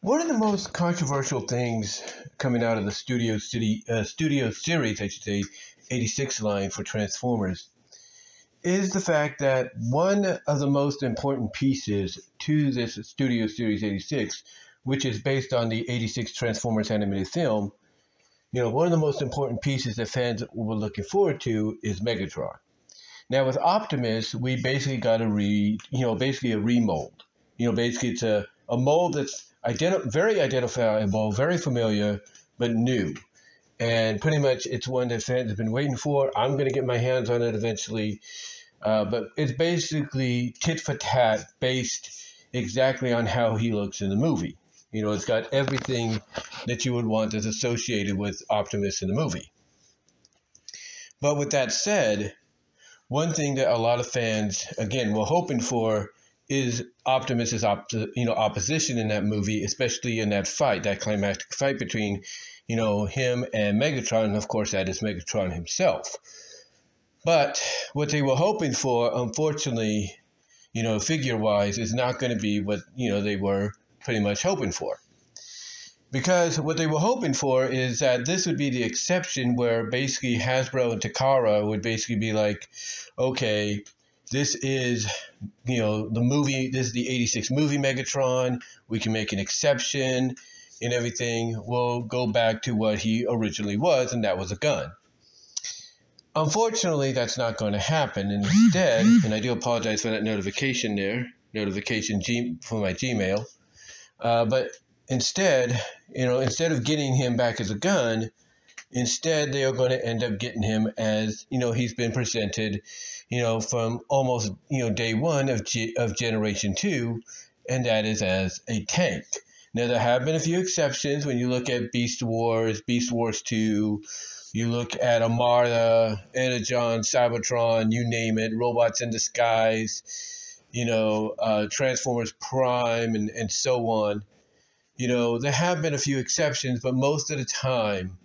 One of the most controversial things coming out of the Studio Series, I should say, 86 line for Transformers, is the fact that one of the most important pieces to this Studio Series 86, which is based on the 86 Transformers animated film, one of the most important pieces that fans were looking forward to is Megatron. Now with Optimus, we basically got basically a remold. Basically it's a mold that's very identifiable, very familiar, but new. And pretty much it's one that fans have been waiting for. I'm going to get my hands on it eventually. But it's basically tit for tat based exactly on how he looks in the movie. It's got everything that you would want that's associated with Optimus in the movie. But with that said, one thing that a lot of fans, again, were hoping for is Optimus's opposition in that movie, especially in that fight, that climactic fight between, him and Megatron, and of course that is Megatron himself. But what they were hoping for, unfortunately, figure-wise, is not going to be what, they were pretty much hoping for. Because what they were hoping for is that this would be the exception where basically Hasbro and Takara would basically be like, okay, this is, the movie, this is the 86 movie Megatron. We can make an exception and everything. We'll go back to what he originally was, and that was a gun. Unfortunately, that's not going to happen. And instead, and I do apologize for that notification there, for my Gmail. But instead, instead of getting him back as a gun, instead they are going to end up getting him as, he's been presented, from almost, day one of Generation 2, and that is as a tank. Now, there have been a few exceptions when you look at Beast Wars 2, you look at Armada, Energon, Cybertron, you name it, Robots in Disguise, Transformers Prime, and so on. There have been a few exceptions, but most of the time,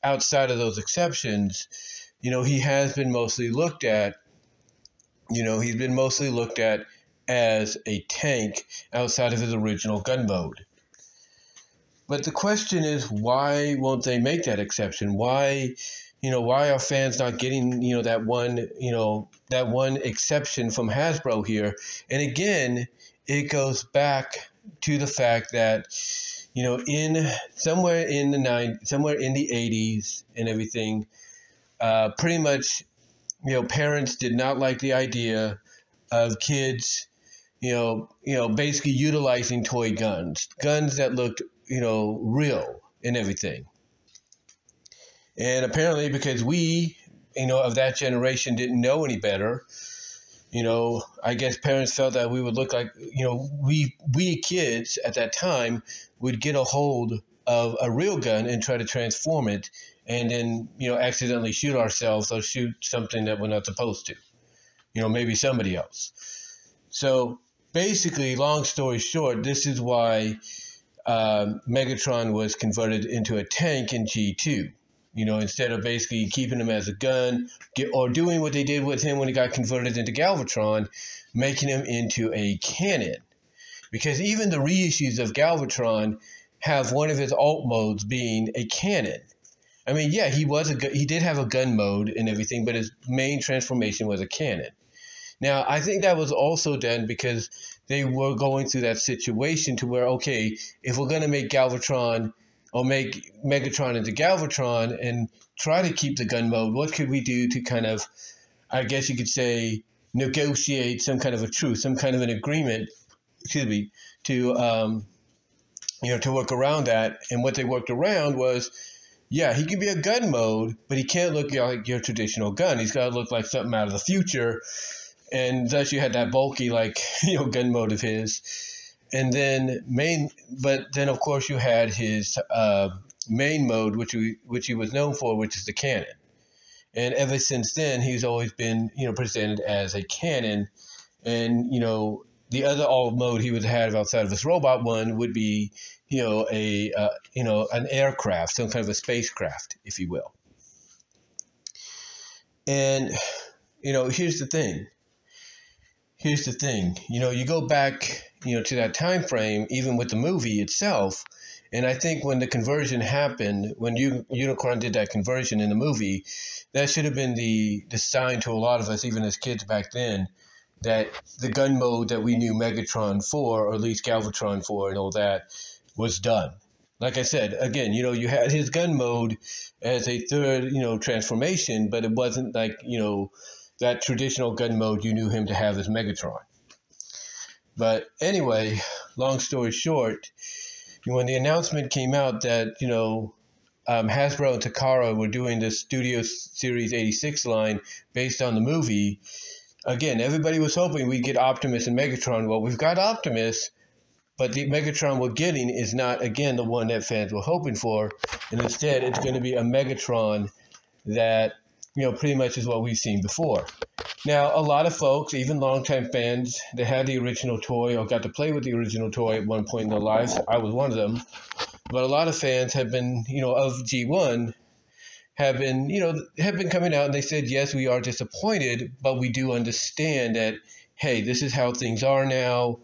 outside of those exceptions, he has been mostly looked at, as a tank outside of his original gun mode. But the question is, why won't they make that exception? Why are fans not getting, that one exception from Hasbro here? And again, it goes back to the fact that, somewhere in the 80s and everything, pretty much, parents did not like the idea of kids, basically utilizing toy guns that looked, real and everything. And apparently because we, of that generation didn't know any better, I guess parents felt that we would look like, we kids at that time would get a hold of a real gun and try to transform it and then, accidentally shoot ourselves or shoot something that we're not supposed to, maybe somebody else. So basically, long story short, this is why Megatron was converted into a tank in G2. Instead of basically keeping him as a gun or doing what they did with him when he got converted into Galvatron, making him into a cannon. Because even the reissues of Galvatron have one of his alt modes being a cannon. I mean, yeah, he did have a gun mode and everything, but his main transformation was a cannon. Now, I think that was also done because they were going through that situation to where, okay, if we're going to make Galvatron or make Megatron into Galvatron and try to keep the gun mode, what could we do to kind of, I guess you could say, negotiate some kind of a truce, some kind of an agreement, to work around that. And what they worked around was, yeah, he can be a gun mode, but he can't look like your traditional gun. He's got to look like something out of the future. And thus you had that bulky, gun mode of his. And then but then of course you had his main mode, which he was known for, which is the cannon. And ever since then, he's always been, presented as a cannon. And, the other alt mode he would have outside of his robot one would be, an aircraft, some kind of a spacecraft, if you will. And, here's the thing. You go back, to that time frame, even with the movie itself. And I think when the conversion happened, when Unicron did that conversion in the movie, that should have been the sign to a lot of us, even as kids back then, that the gun mode that we knew Megatron for, or at least Galvatron for and all that, was done. Like I said, again, you had his gun mode as a third, transformation, but it wasn't like, that traditional gun mode you knew him to have as Megatron. But anyway, long story short, when the announcement came out that, Hasbro and Takara were doing this Studio Series 86 line based on the movie, again, everybody was hoping we'd get Optimus and Megatron. Well, we've got Optimus, but the Megatron we're getting is not, again, the one that fans were hoping for. And instead, it's going to be a Megatron that, pretty much is what we've seen before. Now, a lot of folks, even longtime fans that had the original toy or got to play with the original toy at one point in their lives, I was one of them, but a lot of fans have been, of G1, have been coming out and they said, yes, we are disappointed, but we do understand that, hey, this is how things are now.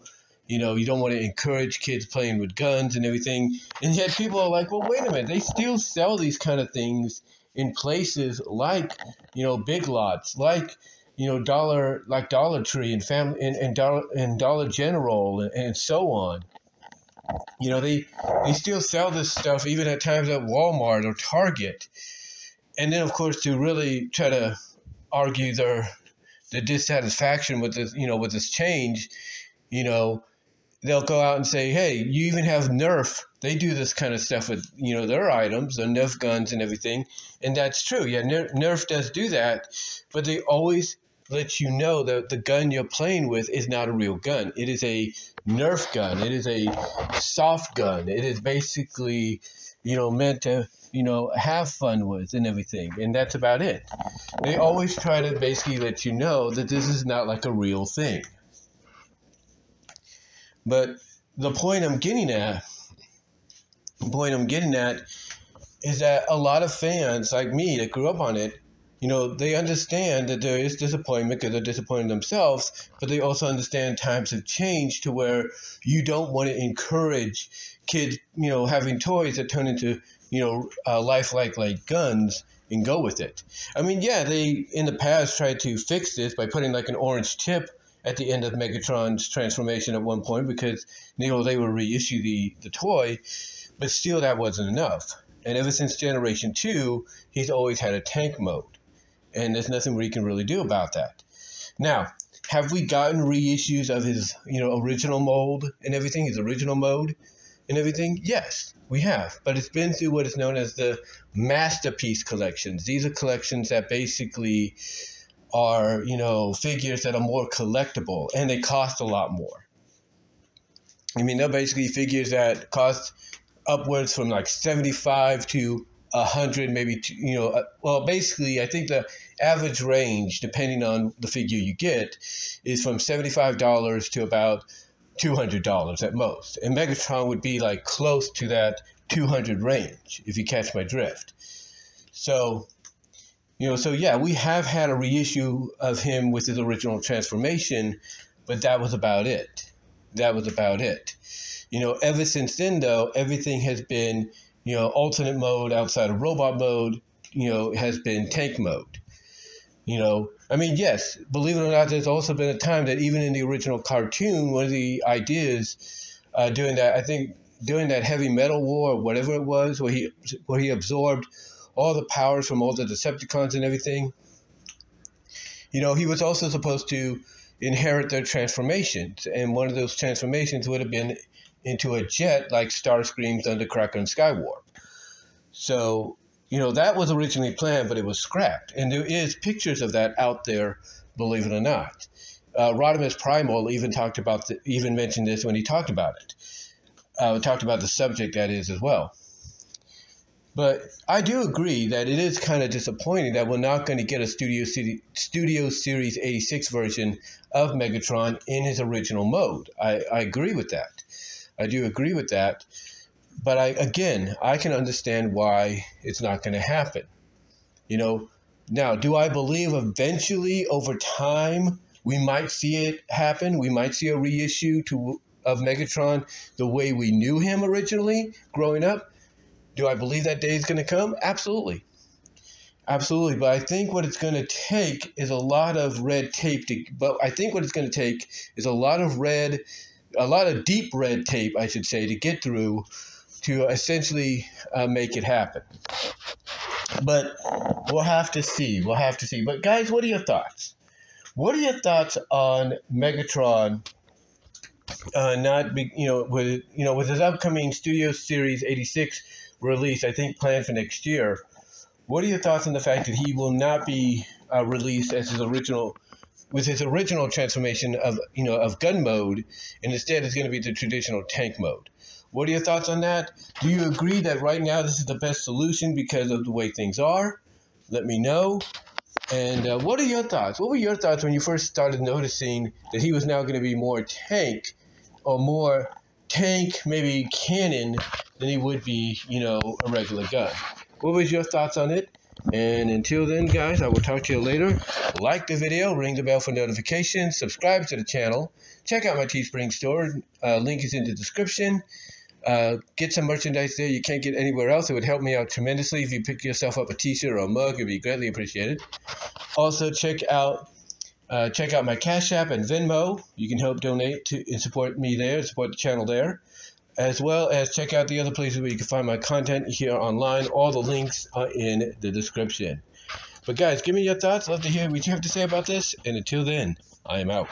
You don't want to encourage kids playing with guns and everything. And yet people are like, well, wait a minute, they still sell these kind of things in places like, Big Lots, like, Dollar Tree and Family and Dollar General and so on. They still sell this stuff even at times at Walmart or Target. And then, of course, to really try to argue their dissatisfaction with this, with this change, they'll go out and say, hey, you even have Nerf. They do this kind of stuff with, their items, their Nerf guns and everything. And that's true. Yeah, Nerf does do that. But they always let you know that the gun you're playing with is not a real gun. It is a Nerf gun. It is a soft gun. It is basically, meant to, have fun with and everything. And that's about it. They always try to basically let you know that this is not like a real thing. But the point I'm getting at is that a lot of fans like me that grew up on it, they understand that there is disappointment because they're disappointed themselves, but they also understand times have changed to where you don't want to encourage kids, having toys that turn into, lifelike like guns and go with it. I mean, yeah, they in the past tried to fix this by putting like an orange tip at the end of Megatron's transformation at one point because, they would reissue the toy, but still that wasn't enough. And ever since Generation 2, he's always had a tank mode. And there's nothing we can really do about that. Now, have we gotten reissues of his, original mold and everything, his original mode and everything? Yes, we have. But it's been through what is known as the Masterpiece collections. These are collections that basically are, figures that are more collectible and they cost a lot more. I mean, they're basically figures that cost upwards from like 75 to 100, maybe, basically, I think the average range, depending on the figure you get, is from $75 to about $200 at most. And Megatron would be like close to that 200 range, if you catch my drift. So, yeah, we have had a reissue of him with his original transformation, but that was about it. Ever since then, though, everything has been, alternate mode outside of robot mode, has been tank mode. I mean, yes, believe it or not, there's also been a time that even in the original cartoon, one of the ideas during that heavy metal war, or whatever it was, where he absorbed all the powers from all the Decepticons and everything, he was also supposed to inherit their transformations. And one of those transformations would have been into a jet like Starscream's Thundercracker and Skywarp. So, that was originally planned, but it was scrapped. And there is pictures of that out there, believe it or not. Rodimus Primal even mentioned this when he talked about it. Talked about the subject, that is, as well. But I do agree that it is kind of disappointing that we're not going to get a Studio Series 86 version of Megatron in his original mode. I agree with that. I do agree with that. But I can understand why it's not going to happen. Now, do I believe eventually over time we might see it happen? We might see a reissue to of Megatron the way we knew him originally growing up. Do I believe that day is going to come? Absolutely. Absolutely. But I think what it's going to take is a lot of red tape is a lot of deep red tape, I should say, to get through to essentially make it happen. But we'll have to see. We'll have to see. But guys, what are your thoughts? What are your thoughts on Megatron with his upcoming Studio Series 86 release, I think planned for next year? What are your thoughts on the fact that he will not be released as his original transformation of gun mode, and instead it's going to be the traditional tank mode? What are your thoughts on that? Do you agree that right now this is the best solution because of the way things are? Let me know. And what are your thoughts? What were your thoughts when you first started noticing that he was now going to be more tank, maybe cannon, than he would be, a regular gun? What was your thoughts on it? And until then, guys, I will talk to you later. Like the video, ring the bell for notifications, subscribe to the channel, check out my Teespring store. Link is in the description. Get some merchandise there you can't get anywhere else. It would help me out tremendously if you pick yourself up a t-shirt or a mug. It would be greatly appreciated. Also, check out my Cash App and Venmo. You can help donate and support me there, support the channel there, as well as check out the other places where you can find my content here online. All the links are in the description. But guys, give me your thoughts. Love to hear what you have to say about this. And until then, I am out.